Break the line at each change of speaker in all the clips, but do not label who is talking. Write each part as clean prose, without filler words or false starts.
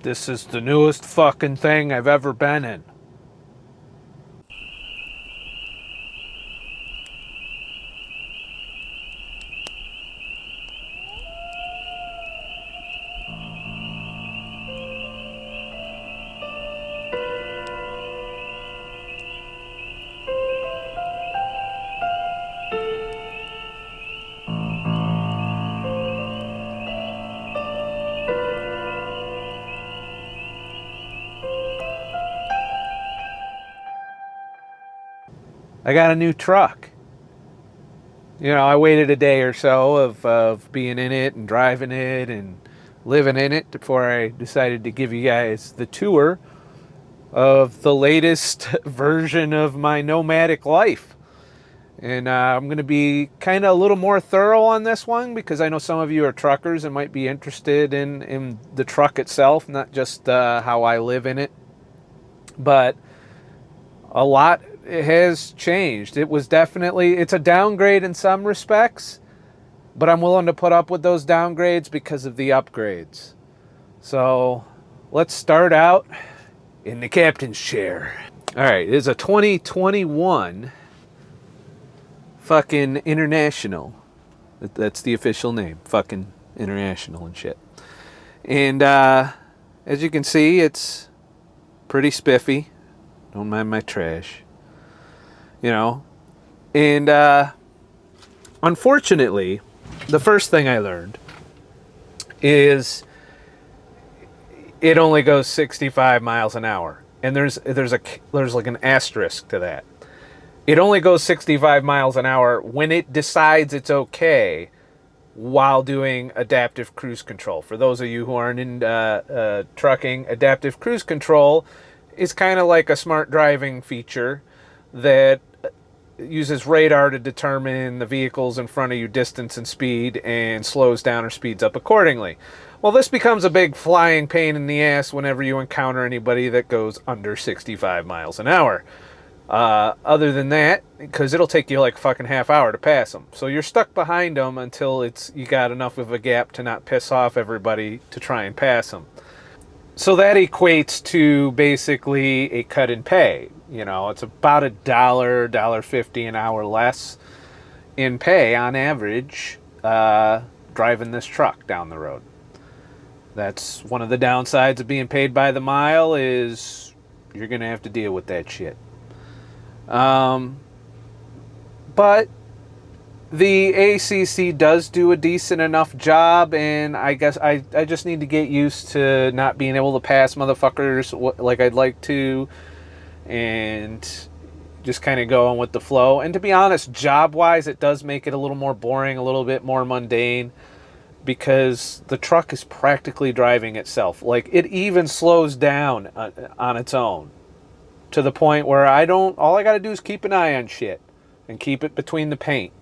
This is the newest fucking thing I've ever been in. I got a new truck. You know, I waited a day or so of being in it and driving it and living in it before I decided to give you guys the tour of the latest version of my nomadic life. And I'm going to be kind of a little more thorough on this one because I know some of you are truckers and might be interested in the truck itself, not just how I live in it. But a lot has changed. It's a downgrade in some respects, but I'm willing to put up with those downgrades because of the upgrades. So let's start out in the captain's chair. All right, it is a 2021 fucking International. That's the official name, fucking International and shit. And as you can see, it's pretty spiffy. Don't mind my trash. You know, and unfortunately, the first thing I learned is it only goes 65 miles an hour, and there's like an asterisk to that. It only goes 65 miles an hour when it decides it's okay while doing adaptive cruise control. For those of you who aren't in trucking, adaptive cruise control is kind of like a smart driving feature that uses radar to determine the vehicles in front of you distance and speed and slows down or speeds up accordingly. Well, this becomes a big flying pain in the ass whenever you encounter anybody that goes under 65 miles an hour. Other than that, because it'll take you like a fucking half hour to pass them. So you're stuck behind them until you got enough of a gap to not piss off everybody to try and pass them. So that equates to basically a cut in pay. You know, it's about $1.50 an hour less in pay on average driving this truck down the road. That's one of the downsides of being paid by the mile is you're going to have to deal with that shit. But the ACC does do a decent enough job, and I guess I just need to get used to not being able to pass motherfuckers like I'd like to, and just kind of go on with the flow. And to be honest, job-wise, it does make it a little more boring, a little bit more mundane, because the truck is practically driving itself. Like, it even slows down on its own, to the point where all I got to do is keep an eye on shit and keep it between the paint.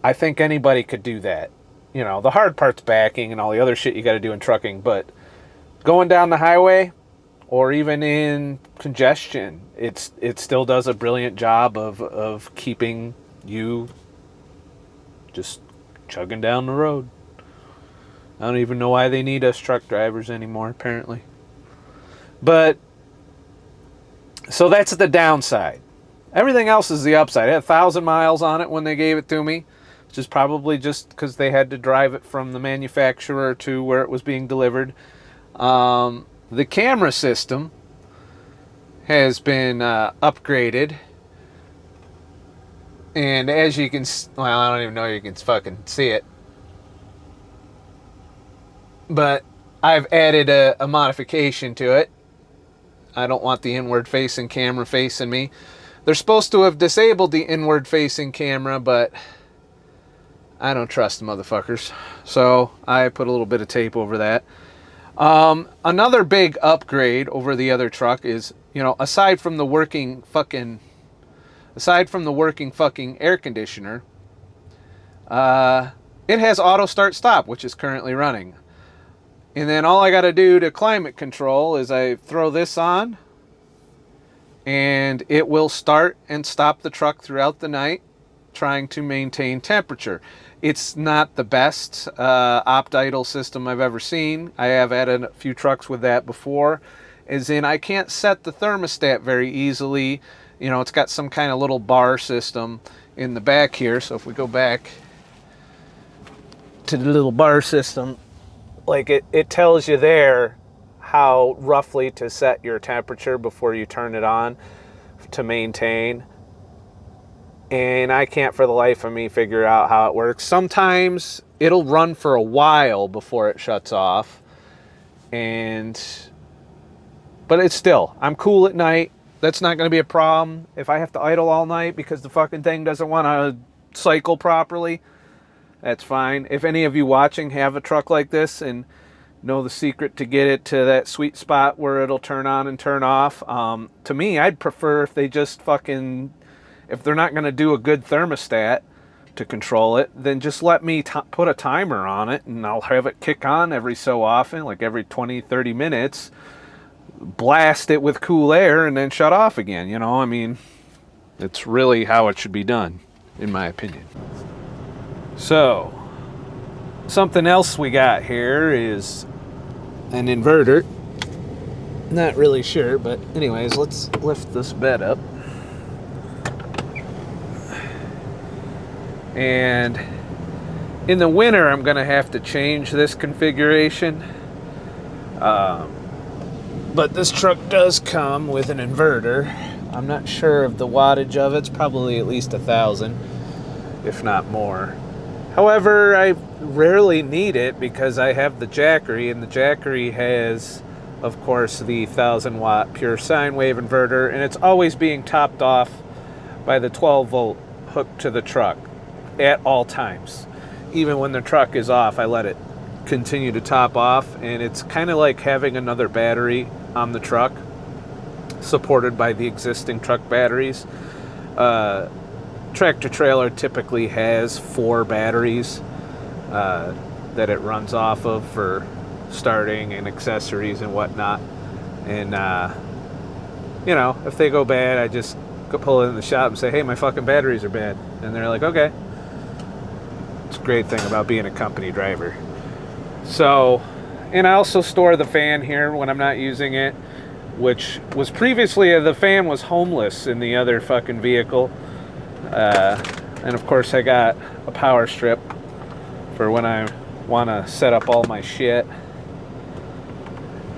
I think anybody could do that. You know, the hard part's backing and all the other shit you got to do in trucking, but going down the highway or even in congestion, it still does a brilliant job of keeping you just chugging down the road. I don't even know why they need us truck drivers anymore, apparently. But so that's the downside. Everything else is the upside. It had 1,000 miles on it when they gave it to me, which is probably just because they had to drive it from the manufacturer to where it was being delivered. The camera system has been upgraded. And as you can... Well, I don't even know if you can fucking see it. But I've added a modification to it. I don't want the inward-facing camera facing me. They're supposed to have disabled the inward-facing camera, but I don't trust the motherfuckers. So I put a little bit of tape over that. Another big upgrade over the other truck is, you know, aside from the working fucking air conditioner, it has auto start stop, which is currently running. And then all I got to do to climate control is I throw this on, and it will start and stop the truck throughout the night, trying to maintain temperature. It's not the best opt-idle system I've ever seen. I have added a few trucks with that before. As in, I can't set the thermostat very easily. You know, it's got some kind of little bar system in the back here. So if we go back to the little bar system, like it tells you there how roughly to set your temperature before you turn it on to maintain. And I can't for the life of me figure out how it works. Sometimes it'll run for a while before it shuts off. But it's still, I'm cool at night. That's not going to be a problem. If I have to idle all night because the fucking thing doesn't want to cycle properly, that's fine. If any of you watching have a truck like this and know the secret to get it to that sweet spot where it'll turn on and turn off, to me, I'd prefer if they just fucking... If they're not going to do a good thermostat to control it, then just let me put a timer on it and I'll have it kick on every so often, like every 20, 30 minutes, blast it with cool air and then shut off again. You know, I mean, it's really how it should be done, in my opinion. So, something else we got here is an inverter. Not really sure, but anyways, let's lift this bed up. And in the winter, I'm going to have to change this configuration. But this truck does come with an inverter. I'm not sure of the wattage of it. It's probably at least 1,000, if not more. However, I rarely need it because I have the Jackery, and the Jackery has, of course, the 1,000-watt pure sine wave inverter, and it's always being topped off by the 12-volt hooked to the truck at all times. Even when the truck is off, I let it continue to top off, and it's kind of like having another battery on the truck, supported by the existing truck batteries. Tractor trailer typically has 4 batteries that it runs off of for starting and accessories and whatnot. And you know, if they go bad, I just go pull it in the shop and say, hey, my fucking batteries are bad, and they're like, okay. It's a great thing about being a company driver. So, and I also store the fan here when I'm not using it, which was previously, the fan was homeless in the other fucking vehicle. And of course I got a power strip for when I want to set up all my shit.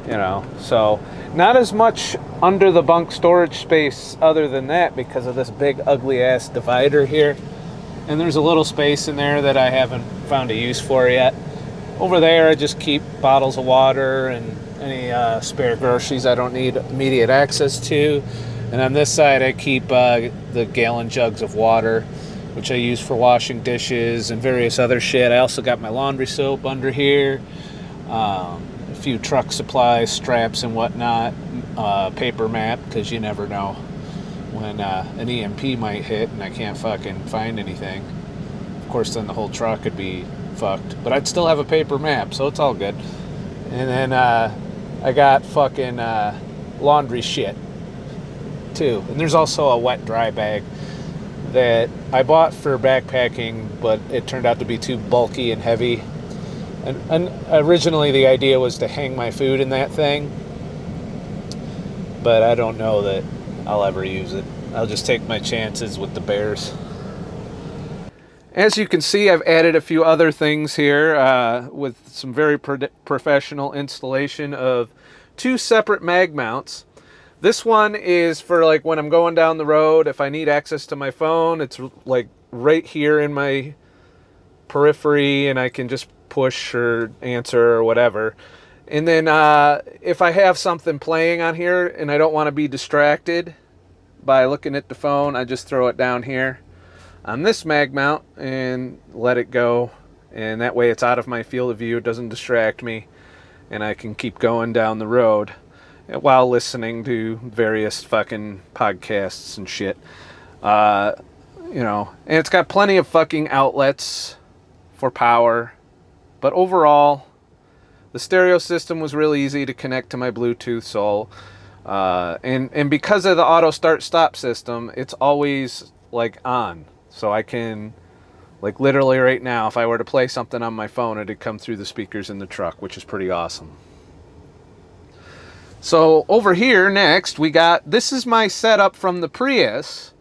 You know, so not as much under the bunk storage space other than that because of this big ugly ass divider here. And there's a little space in there that I haven't found a use for yet. Over there, I just keep bottles of water and any spare groceries I don't need immediate access to. And on this side, I keep the gallon jugs of water, which I use for washing dishes and various other shit. I also got my laundry soap under here, a few truck supplies, straps and whatnot, paper map, because you never know when an EMP might hit and I can't fucking find anything. Of course, then the whole truck could be fucked. But I'd still have a paper map, so it's all good. And then I got fucking laundry shit, too. And there's also a wet-dry bag that I bought for backpacking, but it turned out to be too bulky and heavy. And originally the idea was to hang my food in that thing. But I don't know that I'll ever use it. I'll just take my chances with the bears. As you can see, I've added a few other things here with some very professional installation of 2 separate mag mounts. This one is for like when I'm going down the road, if I need access to my phone, it's like right here in my periphery and I can just push or answer or whatever. And then if I have something playing on here and I don't want to be distracted by looking at the phone, I just throw it down here on this mag mount and let it go. And that way it's out of my field of view, it doesn't distract me, and I can keep going down the road while listening to various fucking podcasts and shit. You know, and it's got plenty of fucking outlets for power. But overall, the stereo system was really easy to connect to my Bluetooth, so and because of the auto start stop system, it's always like on. So I can, like literally right now, if I were to play something on my phone, it'd come through the speakers in the truck, which is pretty awesome. So over here next, we got, this is my setup from the Prius.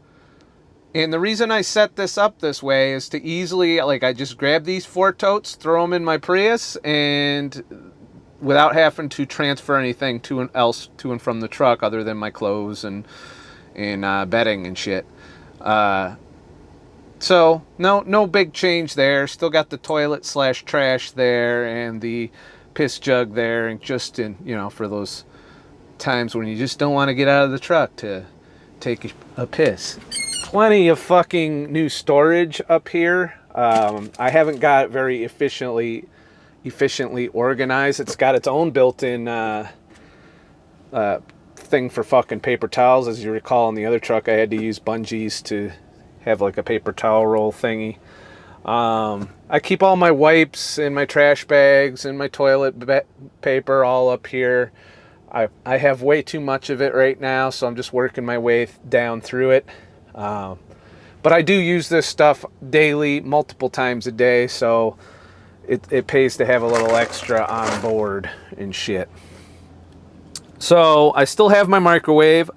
And the reason I set this up this way is to easily, like, I just grab these 4 totes, throw them in my Prius, and without having to transfer anything to and from the truck other than my clothes and bedding and shit. So no big change there. Still got the toilet / trash there and the piss jug there, and just in, you know, for those times when you just don't want to get out of the truck to take a piss. Plenty of fucking new storage up here. I haven't got it very efficiently organized. It's got its own built-in thing for fucking paper towels. As you recall, in the other truck I had to use bungees to have like a paper towel roll thingy. I keep all my wipes and my trash bags and my toilet paper all up here. I have way too much of it right now, so I'm just working my way down through it. But I do use this stuff daily, multiple times a day, so it pays to have a little extra on board and shit. So I still have my microwave.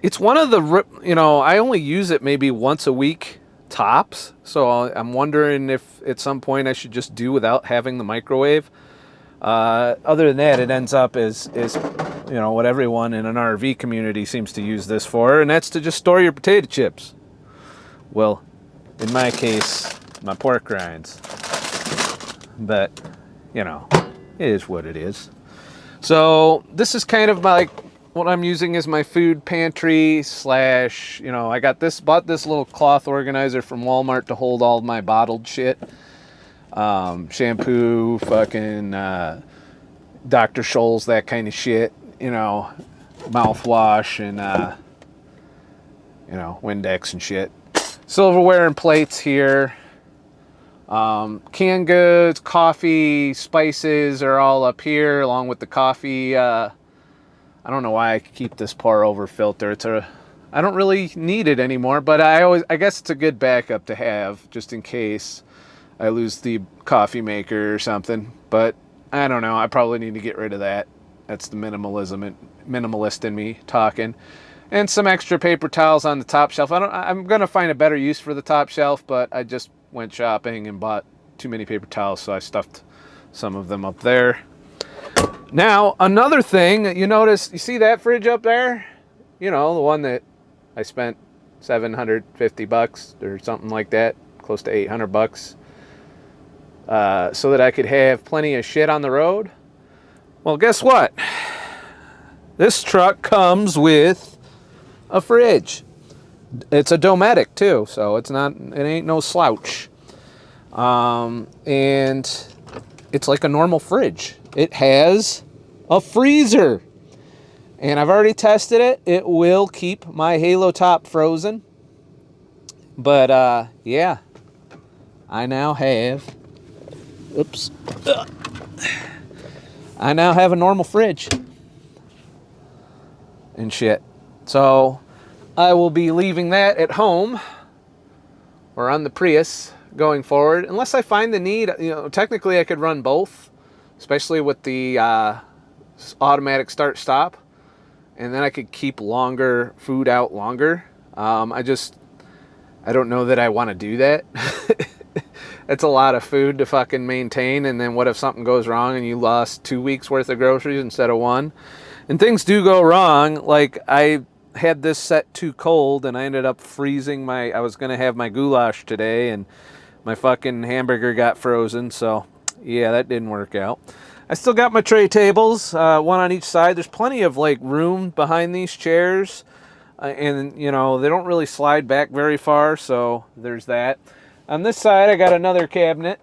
It's one of the, you know, I only use it maybe once a week tops, so I'm wondering if at some point I should just do without having the microwave. Other than that, it ends up as you know, what everyone in an RV community seems to use this for, and that's to just store your potato chips. Well, in my case, my pork rinds. But, you know, it is what it is. So this is kind of like what I'm using as my food pantry / you know, I bought this little cloth organizer from Walmart to hold all my bottled shit. Shampoo, fucking Dr. Scholl's, that kind of shit, you know, mouthwash and you know, Windex and shit. Silverware and plates here. Canned goods, coffee, spices are all up here, along with the coffee. I don't know why I keep this pour over filter. I don't really need it anymore, but I guess it's a good backup to have just in case I lose the coffee maker or something. But I don't know. I probably need to get rid of that. That's the minimalist in me talking. And some extra paper towels on the top shelf. I'm gonna find a better use for the top shelf, but I just went shopping and bought too many paper towels, so I stuffed some of them up there. Now, another thing, you see that fridge up there? You know, the one that I spent $750 or something like that, close to $800, so that I could have plenty of shit on the road. Well, guess what? This truck comes with a fridge. It's a Dometic too, so it ain't no slouch. And it's like a normal fridge. It has a freezer. And I've already tested it. It will keep my Halo top frozen. But yeah, I now have I now have a normal fridge and shit. So I will be leaving that at home or on the Prius going forward, unless I find the need. You know, technically I could run both, especially with the automatic start stop, and then I could keep food out longer. I don't know that I want to do that. It's a lot of food to fucking maintain, and then what if something goes wrong and you lost 2 weeks worth of groceries instead of 1? And things do go wrong. Like, I had this set too cold and I ended up freezing I was going to have my goulash today and my fucking hamburger got frozen. So yeah, that didn't work out. I still got my tray tables, one on each side. There's plenty of like room behind these chairs, and you know, they don't really slide back very far, so there's that. On this side I got another cabinet,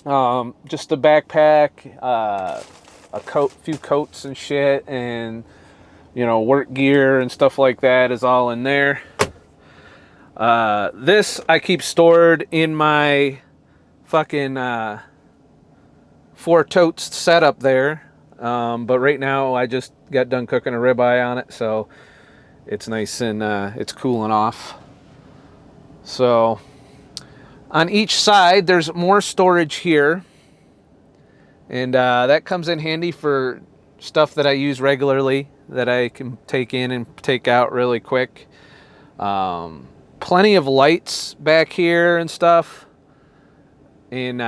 just a backpack, few coats and shit, and you know, work gear and stuff like that is all in there. This I keep stored in my fucking 4 totes set up there, but right now I just got done cooking a ribeye on it, so it's nice and it's cooling off. So on each side, there's more storage here. And that comes in handy for stuff that I use regularly that I can take in and take out really quick. Plenty of lights back here and stuff. And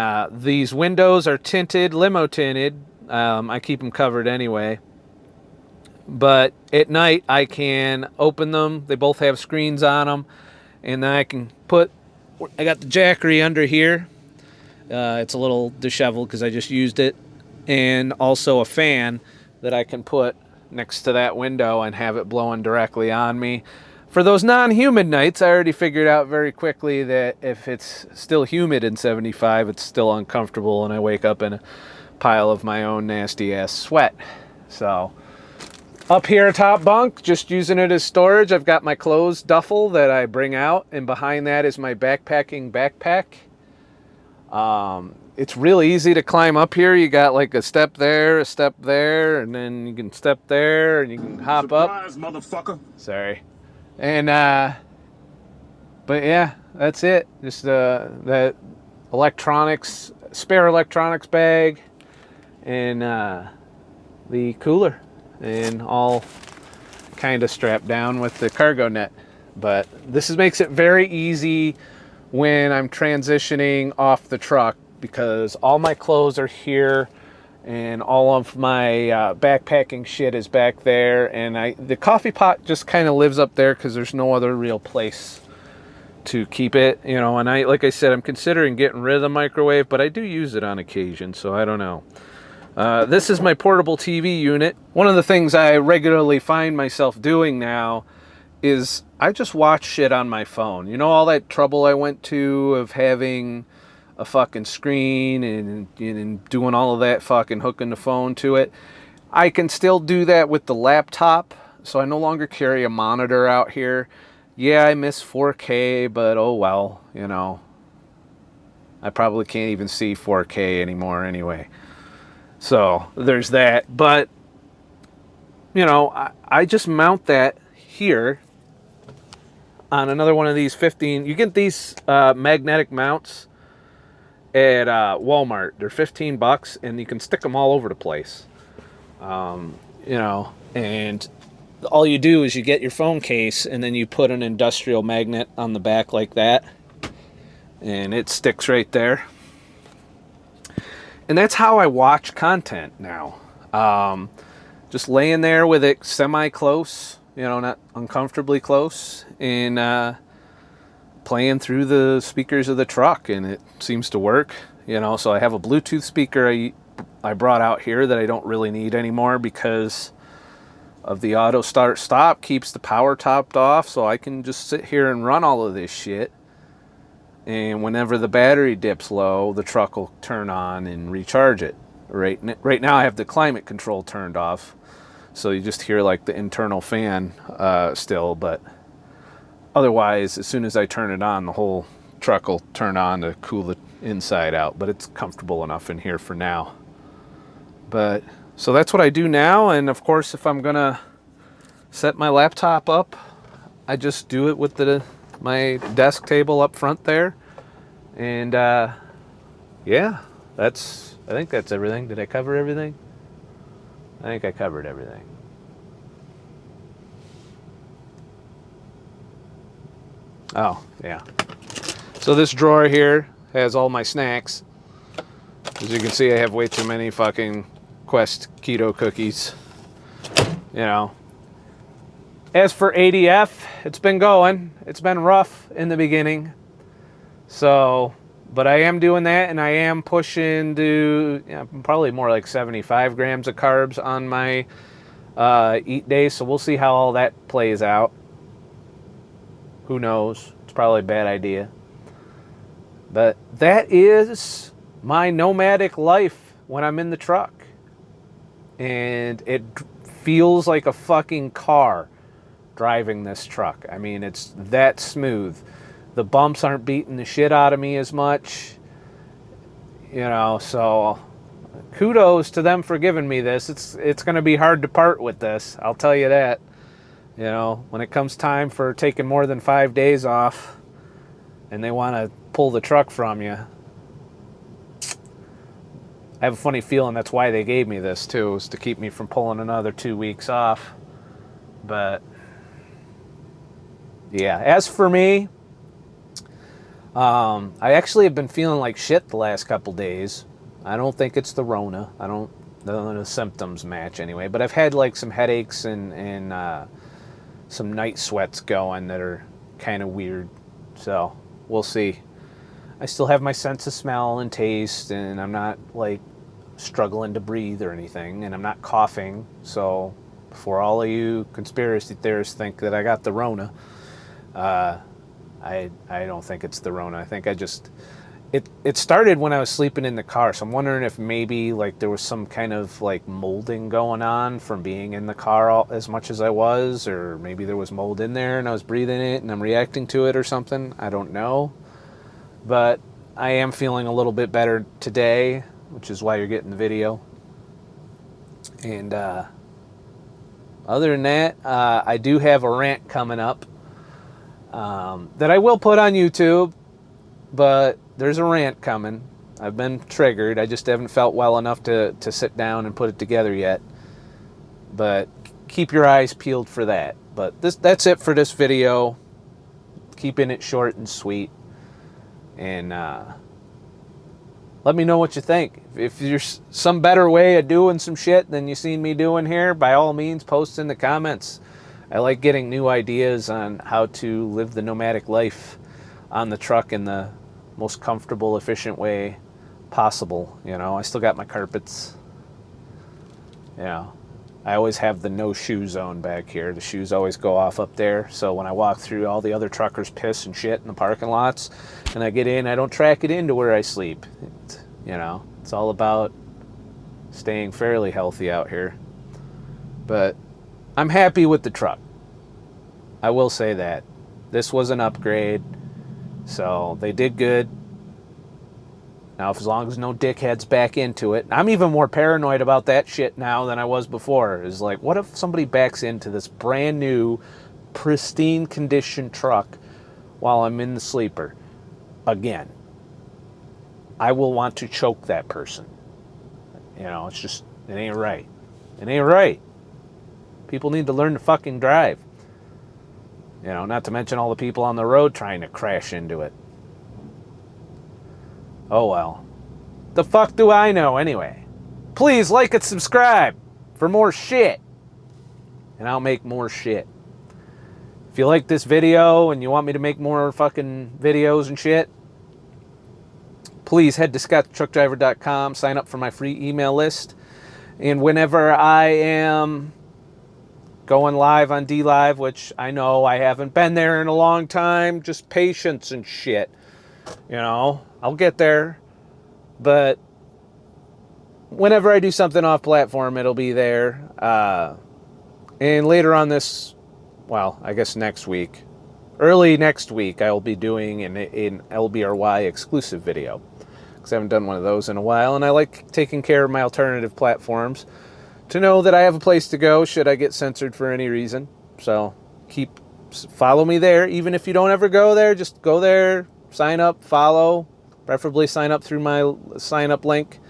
these windows are tinted, limo tinted. I keep them covered anyway. But at night I can open them. They both have screens on them. And then I can I got the jackery under here. It's a little disheveled because I just used it. And also a fan that I can put next to that window and have it blowing directly on me. For those non-humid nights, I already figured out very quickly that if it's still humid in 75, it's still uncomfortable and I wake up in a pile of my own nasty ass sweat. So up here atop bunk, just using it as storage. I've got my clothes duffel that I bring out, and behind that is my backpacking backpack. It's really easy to climb up here. You got like a step there, and then you can step there, and you can hop
Surprise,
up.
Motherfucker.
Sorry. And but yeah, that's it. Just that electronics, spare electronics bag, and the cooler, and all kind of strapped down with the cargo net. But this makes it very easy when I'm transitioning off the truck, because all my clothes are here and all of my backpacking shit is back there, and the coffee pot just kind of lives up there because there's no other real place to keep it, you know. And like I said, I'm considering getting rid of the microwave, but I do use it on occasion, so I don't know. This is my portable TV unit. One of the things I regularly find myself doing now is I just watch shit on my phone. You know, all that trouble I went to of having a fucking screen and doing all of that fucking hooking the phone to it. I can still do that with the laptop, so I no longer carry a monitor out here. Yeah, I miss 4K, but oh well, you know. I probably can't even see 4K anymore anyway. So there's that. But, you know, I just mount that here on another one of these 15. You get these magnetic mounts at Walmart. They're $15 and you can stick them all over the place. You know, and all you do is you get your phone case and then you put an industrial magnet on the back like that, and it sticks right there. And that's how I watch content now. Just laying there with it semi-close, you know, not uncomfortably close, and playing through the speakers of the truck, and it seems to work, you know. So I have a Bluetooth speaker I brought out here that I don't really need anymore because of the auto start stop keeps the power topped off, so I can just sit here and run all of this shit, and whenever the battery dips low, the truck will turn on and recharge it. Right now I have the climate control turned off, so you just hear like the internal fan still, but otherwise as soon as I turn it on, the whole truck will turn on to cool the inside out. But it's comfortable enough in here for now. But so that's what I do now. And of course, if I'm gonna set my laptop up, I just do it with my desk table up front there. And yeah, I think that's everything. Did I cover everything? I think I covered everything. Oh, yeah. So this drawer here has all my snacks. As you can see, I have way too many fucking Quest keto cookies. You know. As for ADF, it's been going. It's been rough in the beginning. So, but I am doing that, and I am pushing to probably more like 75 grams of carbs on my eat day. So we'll see how all that plays out. Who knows? It's probably a bad idea. But that is my nomadic life when I'm in the truck. And it feels like a fucking car driving this truck. I mean, it's that smooth. The bumps aren't beating the shit out of me as much. You know, so kudos to them for giving me this. It's going to be hard to part with this. I'll tell you that. You know, when it comes time for taking more than 5 days off, and they want to pull the truck from you. I have a funny feeling that's why they gave me this too, is to keep me from pulling another 2 weeks off. But yeah, as for me, I actually have been feeling like shit the last couple days. I don't think it's the Rona. None of the symptoms match anyway. But I've had like some headaches and some night sweats going that are kind of weird. So we'll see. I still have my sense of smell and taste, and I'm not like struggling to breathe or anything, and I'm not coughing. So before all of you conspiracy theorists think that I got the Rona, I don't think it's the Rona. I think it started when I was sleeping in the car. So I'm wondering if maybe like there was some kind of like molding going on from being in the car as much as I was, or maybe there was mold in there and I was breathing it and I'm reacting to it or something. I don't know. But I am feeling a little bit better today, which is why you're getting the video. And other than that, I do have a rant coming up that I will put on YouTube, but there's a rant coming. I've been triggered. I just haven't felt well enough to sit down and put it together yet. But keep your eyes peeled for that. But that's it for this video. Keeping it short and sweet. And let me know what you think. If there's some better way of doing some shit than you seen me doing here, by all means, post in the comments. I like getting new ideas on how to live the nomadic life on the truck in the most comfortable, efficient way possible. You know, I still got my carpets. You know, I always have the no shoe zone back here. The shoes always go off up there. So when I walk through, all the other truckers piss and shit in the parking lots, and I get in, I don't track it into where I sleep. You know, it's all about staying fairly healthy out here. But I'm happy with the truck. I will say that. This was an upgrade, so they did good. Now, as long as no dickheads back into it. I'm even more paranoid about that shit now than I was before. Is like, what if somebody backs into this brand new, pristine condition truck while I'm in the sleeper? Again, I will want to choke that person. You know, it's just, it ain't right. It ain't right. People need to learn to fucking drive. You know, not to mention all the people on the road trying to crash into it. Oh well. The fuck do I know anyway? Please like and subscribe for more shit. And I'll make more shit. If you like this video and you want me to make more fucking videos and shit, please head to ScottTheTruckDriver.com, sign up for my free email list. And whenever I am going live on dlive, which I know I haven't been there in a long time, just patience and shit. You know, I'll get there. But whenever I do something off platform, it'll be there. And later on this, well, I guess next week, early next week, I will be doing an LBRY exclusive video. Because I haven't done one of those in a while. And I like taking care of my alternative platforms to know that I have a place to go should I get censored for any reason. So follow me there. Even if you don't ever go there, just go there, sign up, follow. Preferably sign up through my sign up link.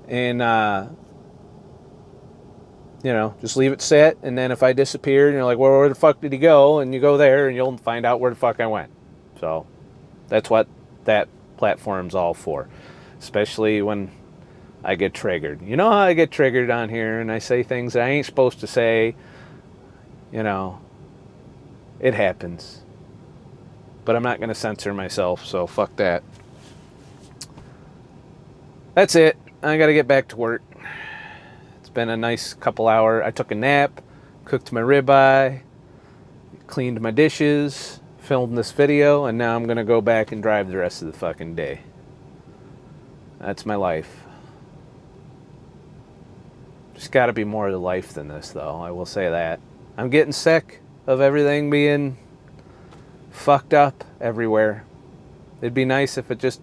And, you know, just leave it set. And then if I disappear and you're like, well, where the fuck did he go? And you go there and you'll find out where the fuck I went. So that's what that platform's all for. Especially when I get triggered. You know how I get triggered on here and I say things I ain't supposed to say. You know, it happens. But I'm not going to censor myself, so fuck that. That's it. I got to get back to work. It's been a nice couple hour. I took a nap, cooked my ribeye, cleaned my dishes, filmed this video, and now I'm going to go back and drive the rest of the fucking day. That's my life. Just got to be more to life than this, though. I will say that. I'm getting sick of everything being fucked up everywhere. It'd be nice if it just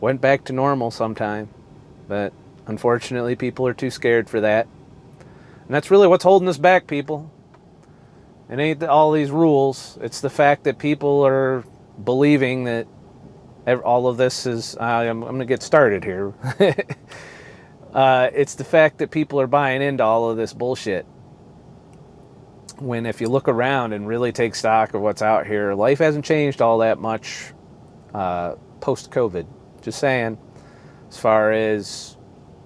went back to normal sometime. But unfortunately, people are too scared for that. And that's really what's holding us back, people. It ain't all these rules. It's the fact that people are believing that all of this is, I'm going to get started here. It's the fact that people are buying into all of this bullshit. When if you look around and really take stock of what's out here, life hasn't changed all that much post-COVID. Just saying, as far as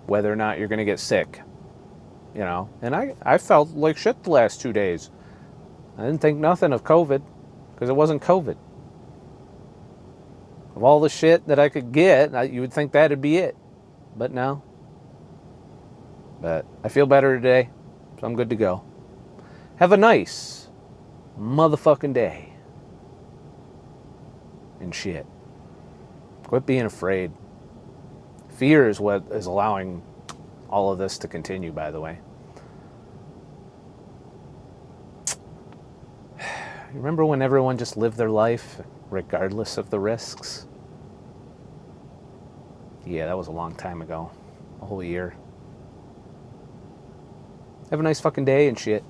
whether or not you're going to get sick. You know, and I felt like shit the last 2 days. I didn't think nothing of COVID because it wasn't COVID. Of all the shit that I could get, you would think that'd be it. But no. But I feel better today, so I'm good to go. Have a nice motherfucking day. And shit. Quit being afraid. Fear is what is allowing all of this to continue, by the way. Remember when everyone just lived their life regardless of the risks? Yeah, that was a long time ago. A whole year. Have a nice fucking day and shit.